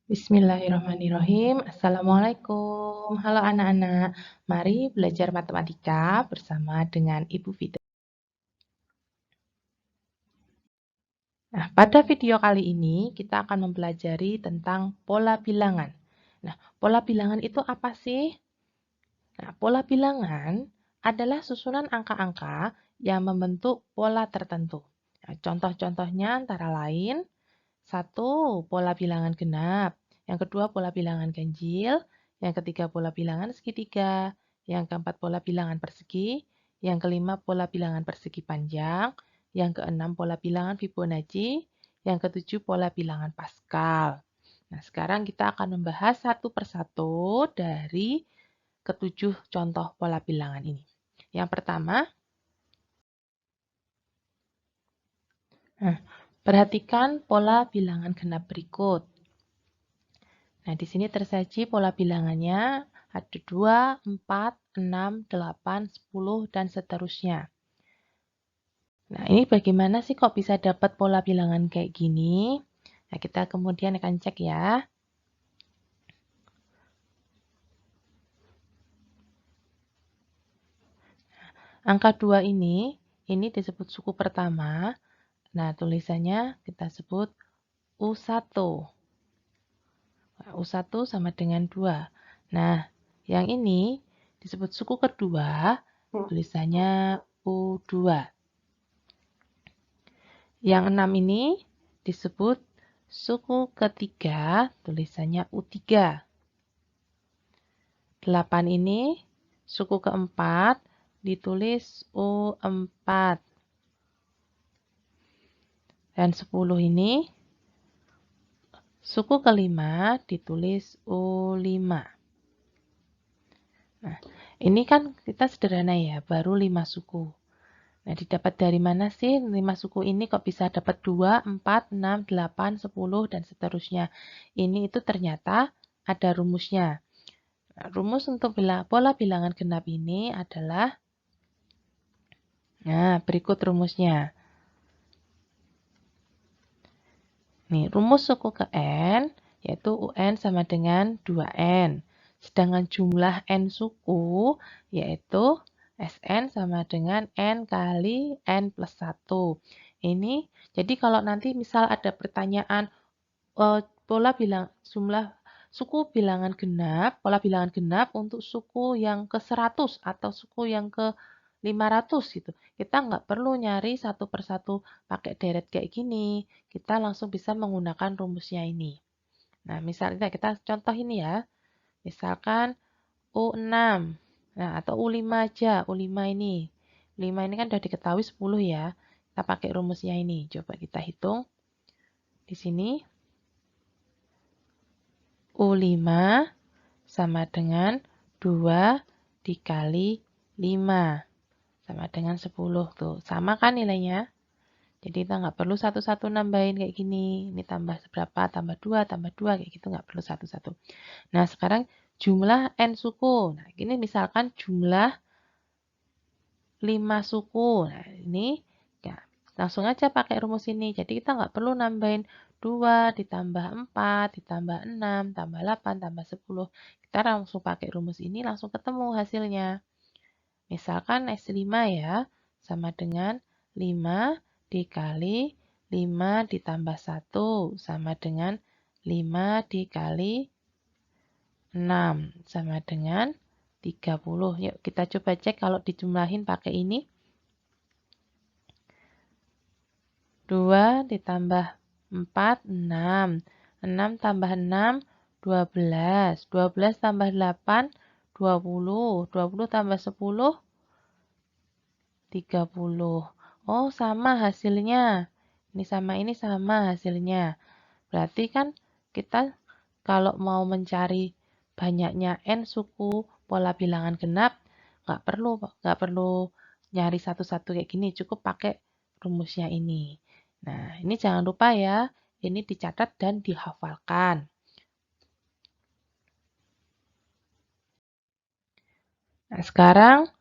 Bismillahirrahmanirrahim. Assalamualaikum. Halo anak-anak. Mari belajar matematika bersama dengan Ibu Fida. Nah, pada video kali ini kita akan mempelajari tentang pola bilangan. Nah, pola bilangan itu apa sih? Nah, pola bilangan adalah susunan angka-angka yang membentuk pola tertentu. Nah, contoh-contohnya antara lain, satu, pola bilangan genap. Yang kedua, pola bilangan ganjil. Yang ketiga, pola bilangan segitiga. Yang keempat, pola bilangan persegi. Yang kelima, pola bilangan persegi panjang. Yang keenam, pola bilangan Fibonacci. Yang ketujuh, pola bilangan Pascal. Nah, sekarang kita akan membahas satu persatu dari ketujuh contoh pola bilangan ini. Yang pertama, perhatikan pola bilangan genap berikut. Nah, di sini tersaji pola bilangannya ada 2, 4, 6, 8, 10, dan seterusnya. Nah, ini bagaimana sih kok bisa dapat pola bilangan kayak gini? Nah, kita kemudian akan cek ya. Angka 2 ini disebut suku pertama. Nah, tulisannya kita sebut U1. Nah, U1 sama dengan 2. Nah, yang ini disebut suku kedua, tulisannya U2. Yang 6 ini disebut suku ketiga, tulisannya U3. 8 ini suku keempat, ditulis U4. Dan 10 ini suku kelima, ditulis U5. Nah, ini kan kita sederhana ya, baru 5 suku. Nah, didapat dari mana sih 5 suku ini kok bisa dapat 2, 4, 6, 8, 10, dan seterusnya. Ini itu ternyata ada rumusnya. Nah, rumus untuk pola bilangan genap ini adalah, nah, berikut rumusnya. Nih, rumus suku ke N, yaitu UN sama dengan 2N. Sedangkan jumlah N suku, yaitu SN sama dengan N kali N plus 1. Ini, jadi kalau nanti misal ada pertanyaan pola jumlah suku bilangan genap, pola bilangan genap untuk suku yang ke 100 atau suku yang ke 500 gitu. Kita nggak perlu nyari satu persatu pakai deret kayak gini. Kita langsung bisa menggunakan rumusnya ini. Nah, misalnya kita contoh ini ya. Misalkan U6. Nah, atau U5 aja. U5 ini. U5 ini kan udah diketahui 10 ya. Kita pakai rumusnya ini. Coba kita hitung. Di sini U5 sama dengan 2 dikali 5. Sama dengan 10 tuh. Sama kan nilainya? Jadi kita nggak perlu satu-satu nambahin kayak gini. Ini tambah berapa, tambah 2 kayak gitu. Nggak perlu satu-satu. Nah, sekarang jumlah N suku. Nah, ini misalkan jumlah 5 suku. Nah, ini ya, langsung aja pakai rumus ini. Jadi kita nggak perlu nambahin 2 ditambah 4 ditambah 6 tambah 8 tambah 10. Kita langsung pakai rumus ini langsung ketemu hasilnya. Misalkan S5 ya, sama dengan 5 dikali 5 ditambah 1 sama dengan 5 dikali 6 sama dengan 30. Yuk kita coba cek kalau dijumlahin pakai ini. 2 ditambah 4, 6. 6 tambah 6, 12. 12 tambah 8, 20. 20 tambah 10, 30. Oh, sama hasilnya. Ini sama hasilnya. Berarti kan kita kalau mau mencari banyaknya N suku pola bilangan genap, nggak perlu nyari satu-satu kayak gini, cukup pakai rumusnya ini. Nah, ini jangan lupa ya, ini dicatat dan dihafalkan. Nah, sekarang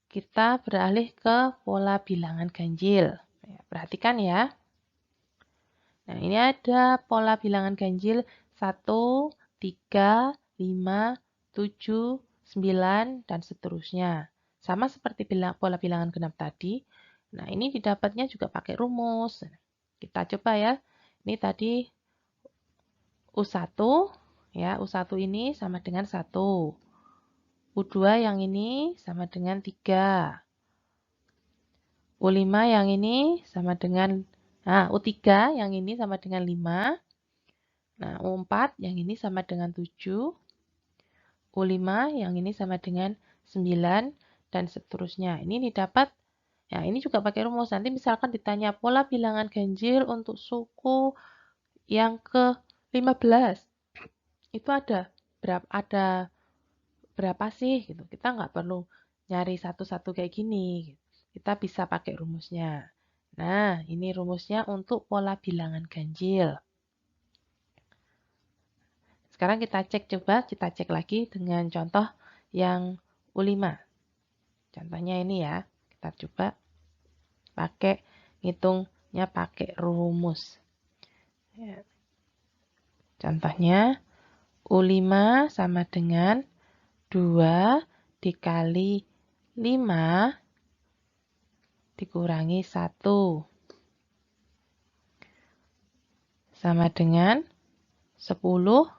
kita beralih ke pola bilangan ganjil. Perhatikan ya. Nah, ini ada pola bilangan ganjil 1, 3, 5, 7, 9, dan seterusnya. Sama seperti pola bilangan genap tadi. Nah, ini didapatnya juga pakai rumus. Kita coba ya. Ini tadi U1, ya, U1 ini sama dengan 1. U2 yang ini sama dengan 3. U5 yang ini sama dengan, U3 yang ini sama dengan 5. Nah, U4 yang ini sama dengan 7. U5 yang ini sama dengan 9, dan seterusnya. Ini didapat, ya ini juga pakai rumus. Nanti misalkan ditanya pola bilangan ganjil untuk suku yang ke-15. Itu ada berapa sih gitu. Kita nggak perlu nyari satu-satu kayak gini. Kita bisa pakai rumusnya. Nah, ini rumusnya untuk pola bilangan ganjil. Sekarang kita cek lagi dengan contoh yang U5. Contohnya ini ya, kita coba ngitungnya pakai rumus. Ya. Contohnya, U5 sama dengan 2 dikali 5 dikurangi 1. Sama dengan 10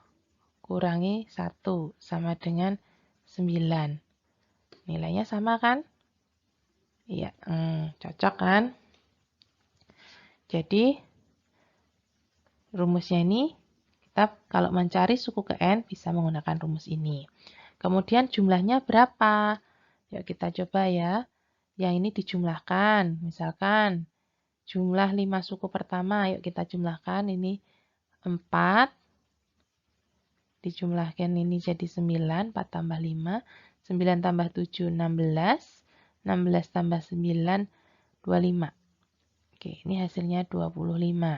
kurangi 1 sama dengan 9. Nilainya sama kan? Iya, cocok kan? Jadi, rumusnya ini, kita kalau mencari suku ke N bisa menggunakan rumus ini. Kemudian jumlahnya berapa? Yuk kita coba ya. Yang ini dijumlahkan. Misalkan jumlah 5 suku pertama, yuk kita jumlahkan. Ini 4. Dijumlahkan ini jadi 9, 4 tambah 5. 9 tambah 7, 16. 16 tambah 9, 25. Oke, ini hasilnya 25.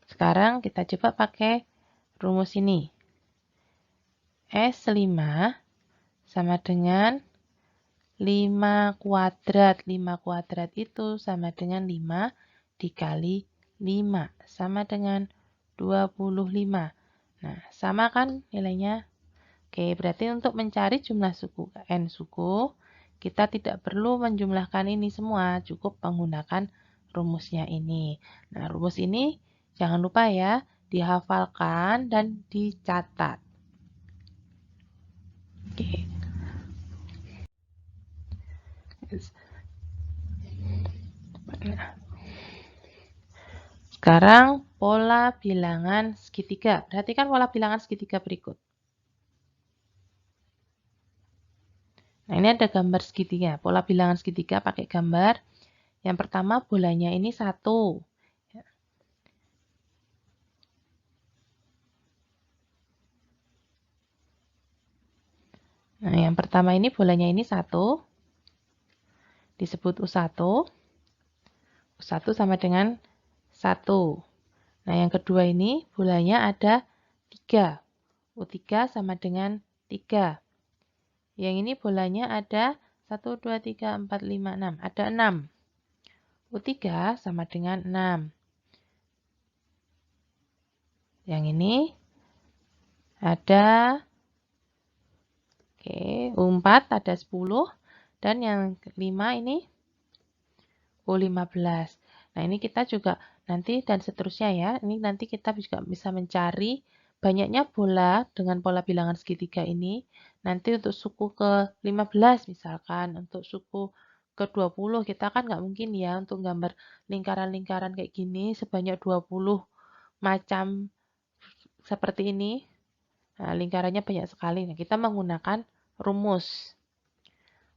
Sekarang kita coba pakai rumus ini. S5 sama dengan 5 kuadrat. 5 kuadrat itu sama dengan 5 dikali 5. Sama dengan 25. Nah, sama kan nilainya? Oke, berarti untuk mencari jumlah suku N suku, kita tidak perlu menjumlahkan ini semua. Cukup menggunakan rumusnya ini. Nah, rumus ini jangan lupa ya, dihafalkan dan dicatat. Oke. Sekarang pola bilangan segitiga. Perhatikan pola bilangan segitiga berikut. Nah, ini ada gambar segitiga. Pola bilangan segitiga pakai gambar. Yang pertama bolanya ini 1. Nah, yang pertama ini bolanya ini 1. Disebut U1. U1 sama dengan 1. Nah, yang kedua ini bolanya ada 3. U3 sama dengan 3. Yang ini bolanya ada 1, 2, 3, 4, 5, 6. Ada 6. U3 sama dengan 6. Yang ini ada, U4 ada 10. Dan yang kelima ini U15. Nah, ini kita juga nanti dan seterusnya ya. Ini nanti kita juga bisa mencari banyaknya bola dengan pola bilangan segitiga ini. Nanti untuk suku ke-15 misalkan, untuk suku ke-20 kita kan nggak mungkin ya untuk gambar lingkaran-lingkaran kayak gini sebanyak 20 macam seperti ini. Nah, lingkarannya banyak sekali. Nah, kita menggunakan rumus.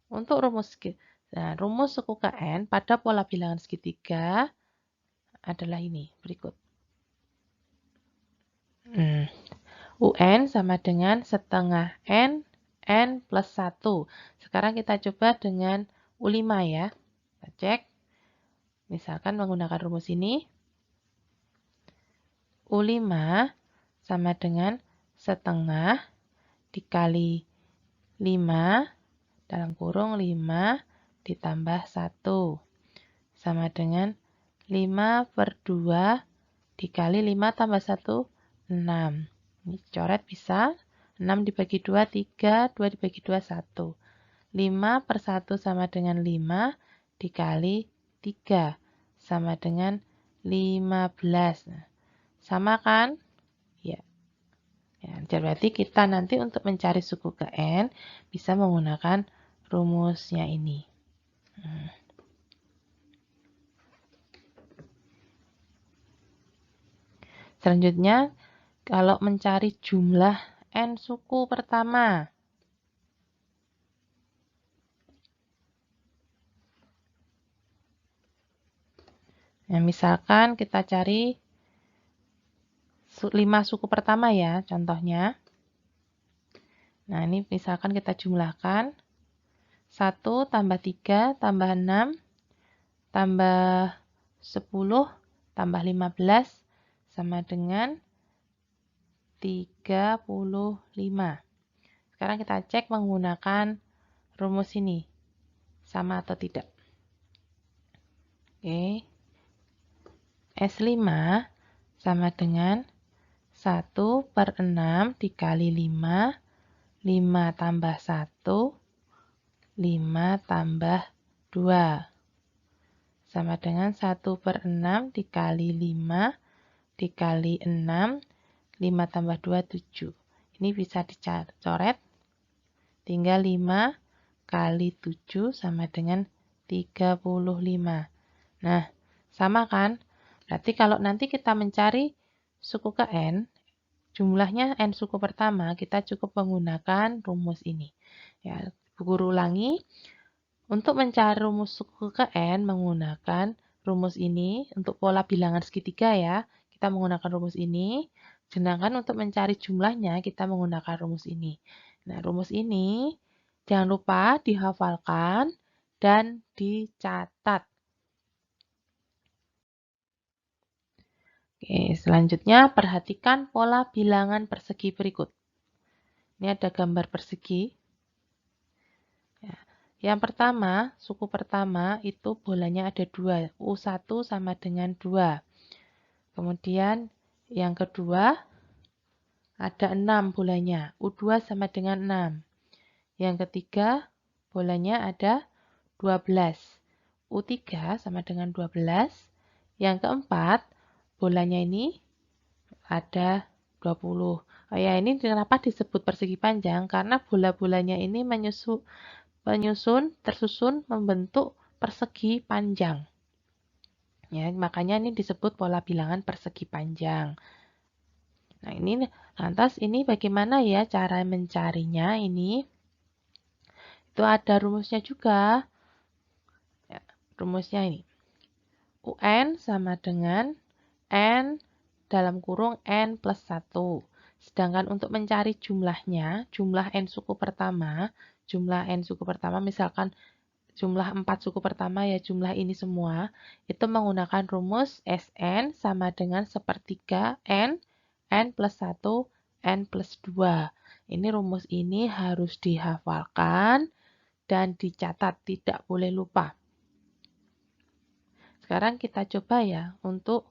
Untuk rumus suku KN pada pola bilangan segitiga adalah ini, berikut. UN sama dengan setengah N, N plus 1. Sekarang kita coba dengan U5 ya. Kita cek. Misalkan menggunakan rumus ini. U5 sama dengan setengah dikali 5 dalam kurung 5 ditambah 1 sama dengan 5 per 2 dikali 5 tambah 1, 6. Ini coret bisa. 6 dibagi 2, 3. 2 dibagi 2, 1. 5 per 1 sama dengan 5 dikali 3 sama dengan 15. Nah, sama kan? Ya. Ya, berarti kita nanti untuk mencari suku ke N bisa menggunakan rumusnya ini. Selanjutnya, kalau mencari jumlah N suku pertama. Nah, misalkan kita cari 5 suku pertama ya, contohnya. Nah, ini misalkan kita jumlahkan. 1 tambah 3 tambah 6 tambah 10 tambah 15 sama dengan 35. Sekarang kita cek menggunakan rumus ini. Sama atau tidak. Oke. S5 sama dengan 1 per 6 dikali 5. 5 tambah 1. 5 tambah 2. Sama dengan 1 per 6 dikali 5 dikali 6. 5 tambah 2, 7. Ini bisa dicoret. Tinggal 5 kali 7 sama dengan 35. Nah, sama kan? Berarti kalau nanti kita mencari suku ke N, jumlahnya N suku pertama, kita cukup menggunakan rumus ini. Ya, guru ulangi. Untuk mencari rumus suku ke N menggunakan rumus ini. Untuk pola bilangan segitiga ya, kita menggunakan rumus ini. Sedangkan untuk mencari jumlahnya, kita menggunakan rumus ini. Nah, rumus ini jangan lupa dihafalkan dan dicatat. Oke, selanjutnya perhatikan pola bilangan persegi berikut. Ini ada gambar persegi. Ya. Yang pertama, suku pertama itu bolanya ada 2. U1 sama dengan 2. Kemudian yang kedua ada 6 bolanya. U2 sama dengan 6. Yang ketiga bolanya ada 12. U3 sama dengan 12. Yang keempat bolanya ini ada 20. Oh ya, ini kenapa disebut persegi panjang? Karena bola-bolanya ini tersusun membentuk persegi panjang. Ya, makanya ini disebut pola bilangan persegi panjang. Nah, ini lantas ini bagaimana ya cara mencarinya ini? Itu ada rumusnya juga. Ya, rumusnya ini. UN sama dengan N dalam kurung N plus 1. Sedangkan untuk mencari jumlahnya, jumlah N suku pertama, misalkan jumlah 4 suku pertama ya jumlah ini semua, itu menggunakan rumus Sn sama dengan sepertiga N plus 1, N plus 2. Ini rumus ini harus dihafalkan dan dicatat, tidak boleh lupa. Sekarang kita coba ya untuk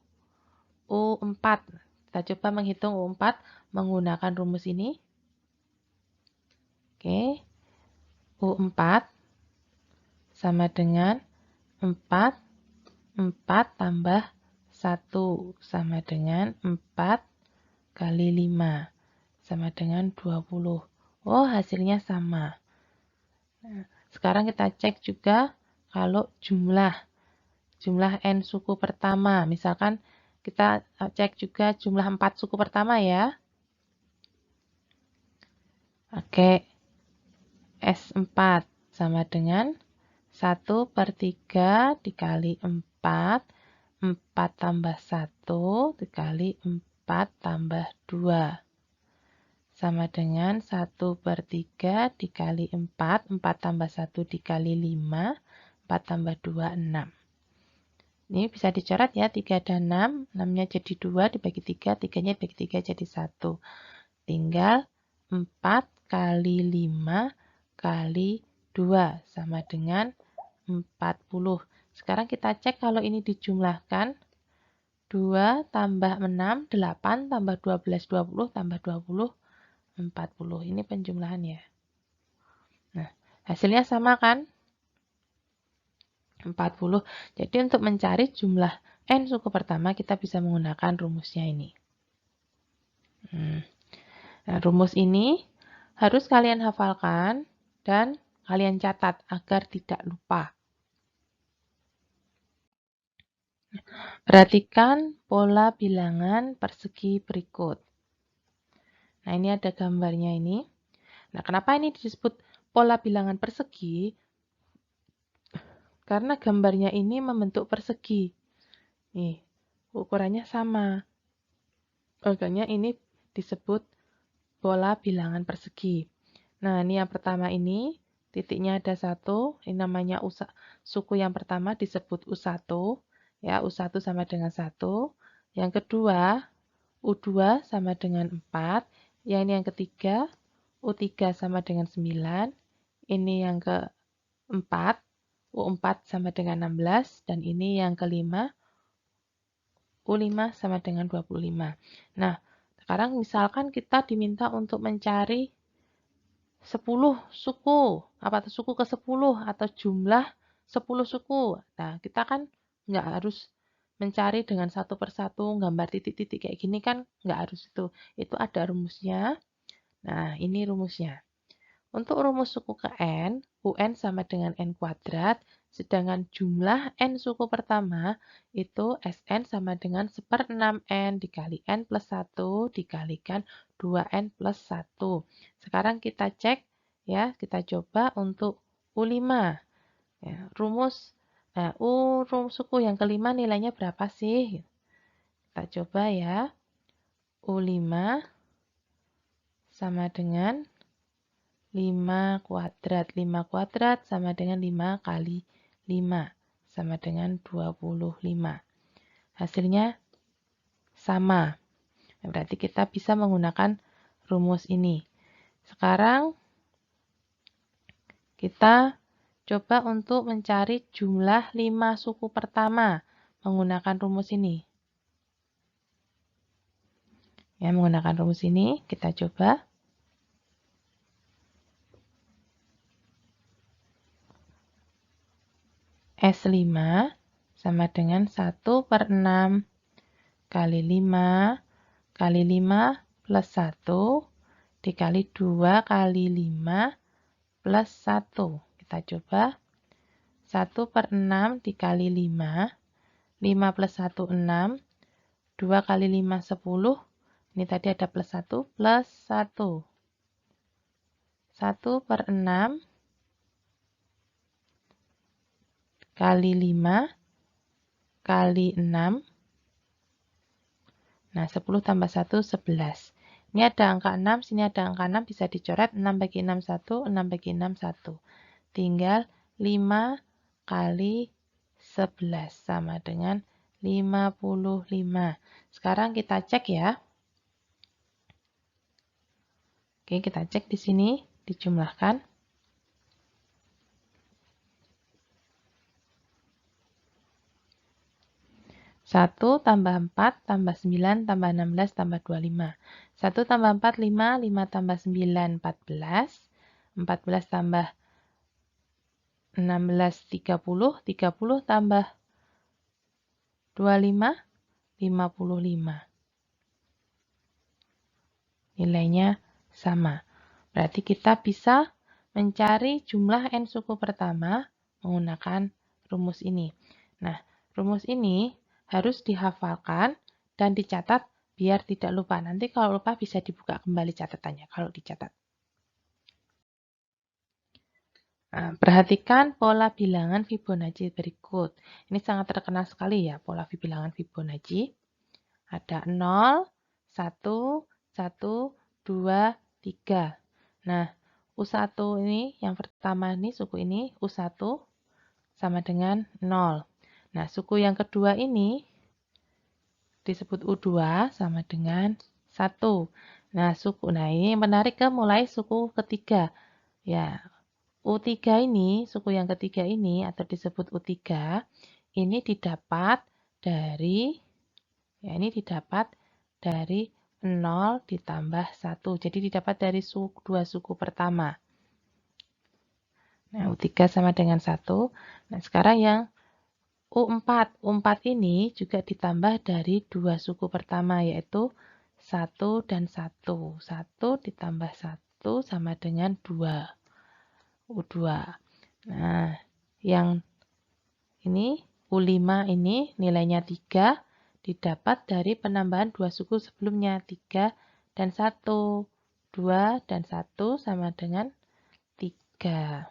U4. Kita coba menghitung U4 menggunakan rumus ini. Oke. U4 sama dengan 4 tambah 1 sama dengan 4 kali 5 sama dengan 20. Oh, hasilnya sama. Nah, sekarang kita cek juga kalau jumlah N suku pertama. Misalkan kita cek juga jumlah 4 suku pertama ya. Oke. S4 sama dengan 1 per 3 dikali 4. 4 tambah 1 dikali 4 tambah 2. Sama dengan 1 per 3 dikali 4. 4 tambah 1 dikali 5. 4 tambah 2, 6. Ini bisa dicoret ya, 3 dan 6. 6-nya jadi 2 dibagi 3. 3-nya dibagi 3 jadi 1. Tinggal 4 kali 5 kali 2 sama dengan 40. Sekarang kita cek kalau ini dijumlahkan. 2 tambah 6, 8 tambah 12, 20 tambah 20, 40. Ini penjumlahannya. Nah, hasilnya sama kan? 40. Jadi untuk mencari jumlah n suku pertama kita bisa menggunakan rumusnya ini. Nah, rumus ini harus kalian hafalkan dan kalian catat agar tidak lupa. Perhatikan pola bilangan persegi berikut. Nah, ini ada gambarnya ini. Nah, kenapa ini disebut pola bilangan persegi? Karena gambarnya ini membentuk persegi. Nih, ukurannya sama. Makanya ini disebut pola bilangan persegi. Nah, ini yang pertama ini, titiknya ada 1. Ini namanya suku yang pertama disebut U1. Ya, U1 sama dengan 1. Yang kedua, U2 sama dengan 4. Yang ketiga, U3 sama dengan 9. Ini yang keempat, U4 sama dengan 16. Dan ini yang kelima, U5 sama dengan 25. Nah, sekarang misalkan kita diminta untuk mencari 10 suku, atau suku ke-10 atau jumlah 10 suku. Nah, kita kan nggak harus mencari dengan satu persatu, gambar titik-titik kayak gini kan nggak harus itu. Itu ada rumusnya. Nah, ini rumusnya. Untuk rumus suku ke n, UN sama dengan n kuadrat, sedangkan jumlah n suku pertama itu Sn sama dengan 1/6n dikali n plus 1 dikalikan 2n plus 1. Sekarang kita cek, ya, kita coba untuk U5. Ya, rumus suku yang kelima nilainya berapa sih? Kita coba ya. U5 sama dengan 5 kuadrat. 5 kuadrat sama dengan 5 kali 5. Sama dengan 25. Hasilnya sama. Berarti kita bisa menggunakan rumus ini. Sekarang kita coba untuk mencari jumlah 5 suku pertama menggunakan rumus ini. Ya, menggunakan rumus ini kita coba. S5 sama dengan 1/6 kali 5 kali 5 plus 1 dikali 2 kali 5 plus 1. Kita coba. 1/6 dikali 5. 5 plus 1, 6. 2 kali 5, 10. Ini tadi ada plus 1 plus 1. 1/6 kali 5 kali 6. Nah, 10 tambah 1, 11. Ini ada angka 6, sini ada angka 6, bisa dicoret. 6 bagi 6, 1, 6 bagi 6, 1. Tinggal 5 kali 11 sama dengan 55. Sekarang kita cek ya. Oke, kita cek di sini, dijumlahkan. 1 tambah 4 tambah 9 tambah 16 tambah 25. 1 tambah 4, 5. 5 tambah 9, 14. 14 tambah 16, 30. 30 tambah 25, 55. Nilainya sama. Berarti kita bisa mencari jumlah n suku pertama menggunakan rumus ini. Nah, rumus ini harus dihafalkan dan dicatat biar tidak lupa. Nanti kalau lupa bisa dibuka kembali catatannya kalau dicatat. Nah, perhatikan pola bilangan Fibonacci berikut. Ini sangat terkenal sekali ya pola bilangan Fibonacci. Ada 0, 1, 1, 2, 3. Nah, U1 ini yang pertama ini suku ini U1 sama dengan 0. Nah, suku yang kedua ini disebut U2 sama dengan 1. Nah, ini menarik ke mulai suku ketiga. Ya, U3 ini, suku yang ketiga ini atau disebut U3, ini didapat dari, ya ini didapat dari 0 ditambah 1. Jadi didapat dari dua suku pertama. Nah, U3 sama dengan 1. Nah, sekarang yang U4. U4 ini juga ditambah dari dua suku pertama, yaitu 1 dan 1. 1 ditambah 1 sama dengan 2. U2. Nah, yang ini U5 ini nilainya 3 didapat dari penambahan dua suku sebelumnya, 3 dan 1. 2 dan 1 sama dengan 3.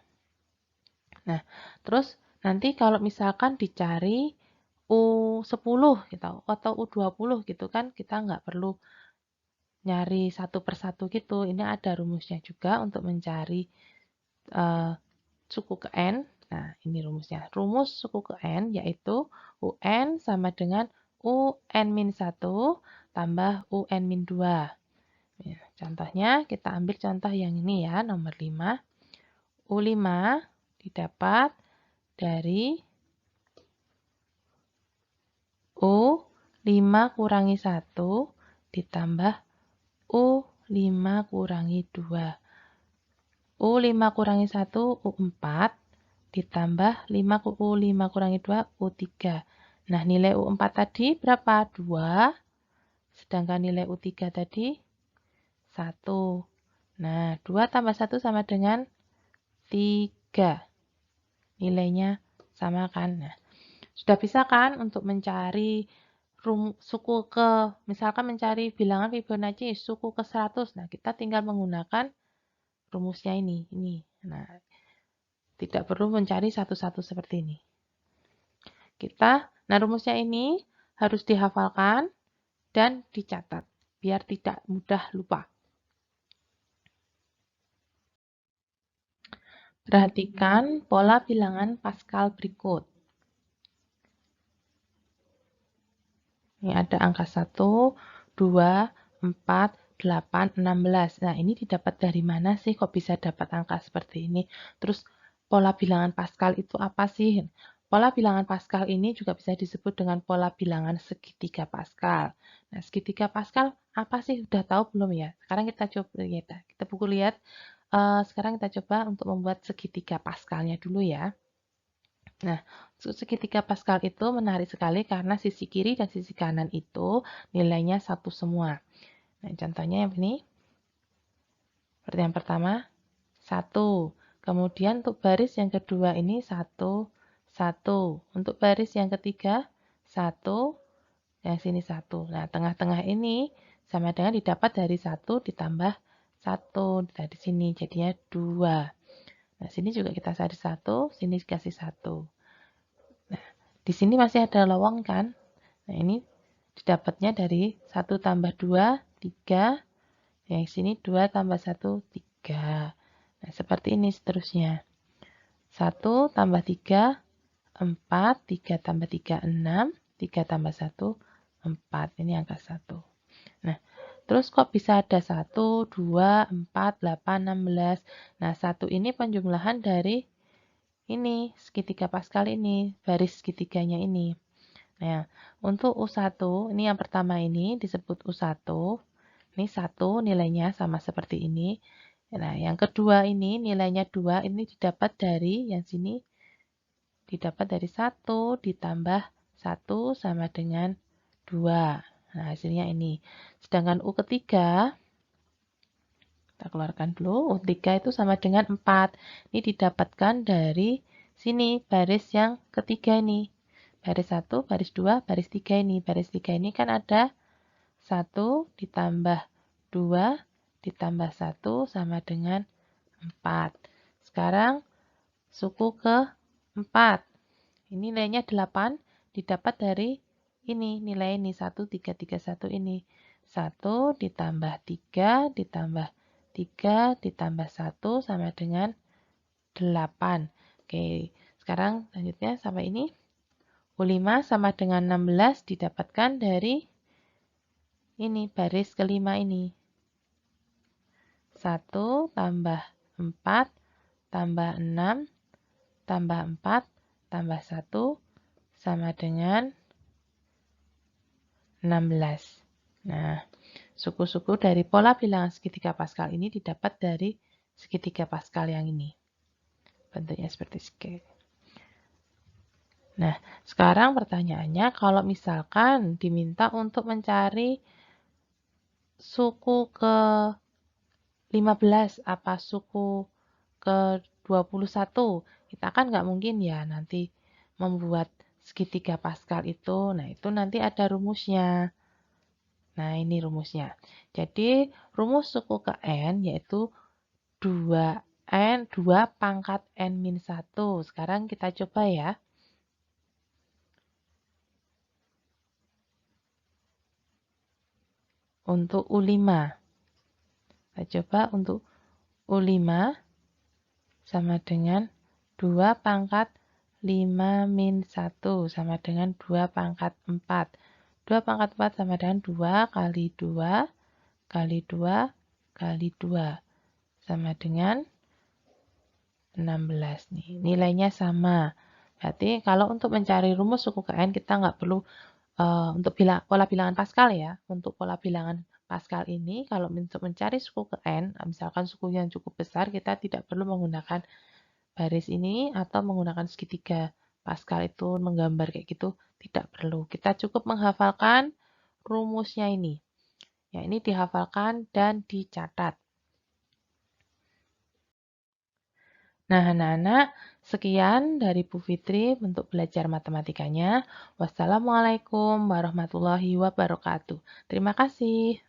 Nah, terus nanti kalau misalkan dicari U10 gitu, atau U20 gitu kan, kita nggak perlu nyari satu persatu gitu. Ini ada rumusnya juga untuk mencari suku ke N. Nah, ini rumusnya. Rumus suku ke N yaitu UN sama dengan UN-1 tambah UN-2. Ya, contohnya, kita ambil contoh yang ini ya, nomor 5. U5 didapat dari U5 kurangi 1 ditambah U5 kurangi 2. U5 kurangi 1, U4 ditambah U5 kurangi 2, U3. Nah, nilai U4 tadi berapa? 2. Sedangkan nilai U3 tadi 1. Nah, 2 tambah 1 sama dengan 3. Nilainya sama kan? Nah, sudah bisa kan untuk mencari suku ke, misalkan mencari bilangan Fibonacci suku ke 100. Nah, kita tinggal menggunakan rumusnya ini. Nah, tidak perlu mencari satu-satu seperti ini. Nah, rumusnya ini harus dihafalkan dan dicatat biar tidak mudah lupa. Perhatikan pola bilangan Pascal berikut. Ini ada angka 1, 2, 4, 8, 16. Nah, ini didapat dari mana sih kok bisa dapat angka seperti ini? Terus pola bilangan Pascal itu apa sih? Pola bilangan Pascal ini juga bisa disebut dengan pola bilangan segitiga Pascal. Nah, segitiga Pascal apa sih? Udah tahu belum ya? Sekarang kita coba lihat. Kita buku lihat. Sekarang kita coba untuk membuat segitiga Pascalnya dulu ya. Nah, segitiga Pascal itu menarik sekali karena sisi kiri dan sisi kanan itu nilainya satu semua. Nah, contohnya yang ini. Seperti yang pertama, 1. Kemudian untuk baris yang kedua ini 1, 1. Untuk baris yang ketiga, 1, yang sini 1. Nah, tengah-tengah ini sama dengan didapat dari 1 ditambah 1. Dari sini jadinya 2. Nah, sini juga kita cari 1, sini dikasih 1. Di sini masih ada lowong kan? Nah, ini didapatnya dari 1 tambah 2, 3. Yang sini 2 tambah 1, 3. Nah, seperti ini seterusnya. 1 tambah 3, 4. 3 tambah 3, 6. 3 tambah 1, 4. Ini angka 1. Nah, terus kok bisa ada 1, 2, 4, 8, 16. Nah, 1 ini penjumlahan dari ini, segitiga Pascal ini, baris segitiganya ini. Nah, untuk U1, ini yang pertama ini disebut U1. Ini 1 nilainya sama seperti ini. Nah, yang kedua ini nilainya 2, ini didapat dari yang sini, didapat dari 1 ditambah 1 sama dengan 2. Nah, hasilnya ini. Sedangkan U ketiga, kita keluarkan dulu, U3 itu sama dengan 4. Ini didapatkan dari sini, baris yang ketiga ini. Baris 1, baris 2, baris 3 ini. Baris 3 ini kan ada 1 ditambah 2 ditambah 1 sama dengan 4. Sekarang suku ke 4. Ini nilainya 8 didapat dari ini. Nilai ini 1, 3, 3, 1 ini. 1 ditambah 3 ditambah 3 ditambah 1 sama dengan 8. Oke, sekarang lanjutnya sampai ini. U5 sama dengan 16 didapatkan dari ini, baris kelima ini. 1 tambah 4 tambah 6 tambah 4 tambah 1 sama dengan 16. Nah, suku-suku dari pola bilangan segitiga Pascal ini didapat dari segitiga Pascal yang ini. Bentuknya seperti segini. Nah, sekarang pertanyaannya kalau misalkan diminta untuk mencari suku ke 15 apa suku ke 21, kita kan nggak mungkin ya nanti membuat segitiga Pascal itu. Nah, itu nanti ada rumusnya. Nah, ini rumusnya. Jadi, rumus suku ke N yaitu 2 pangkat N-1. Sekarang kita coba ya. Untuk U5. Kita coba untuk U5 sama dengan 2 pangkat 5 min 1 sama dengan 2 pangkat 4. 2 pangkat 4 sama dengan 2 kali 2 kali 2 kali 2 sama dengan 16 nih. Nilainya sama. Berarti kalau untuk mencari rumus suku ke N kita nggak perlu untuk pola bilangan Pascal ya. Untuk pola bilangan Pascal ini kalau untuk mencari suku ke N, misalkan suku yang cukup besar kita tidak perlu menggunakan baris ini atau menggunakan segitiga Pascal itu menggambar kayak gitu, tidak perlu. Kita cukup menghafalkan rumusnya ini. Ya, ini dihafalkan dan dicatat. Nah, anak-anak, sekian dari Bu Fitri untuk belajar matematikanya. Wassalamualaikum warahmatullahi wabarakatuh. Terima kasih.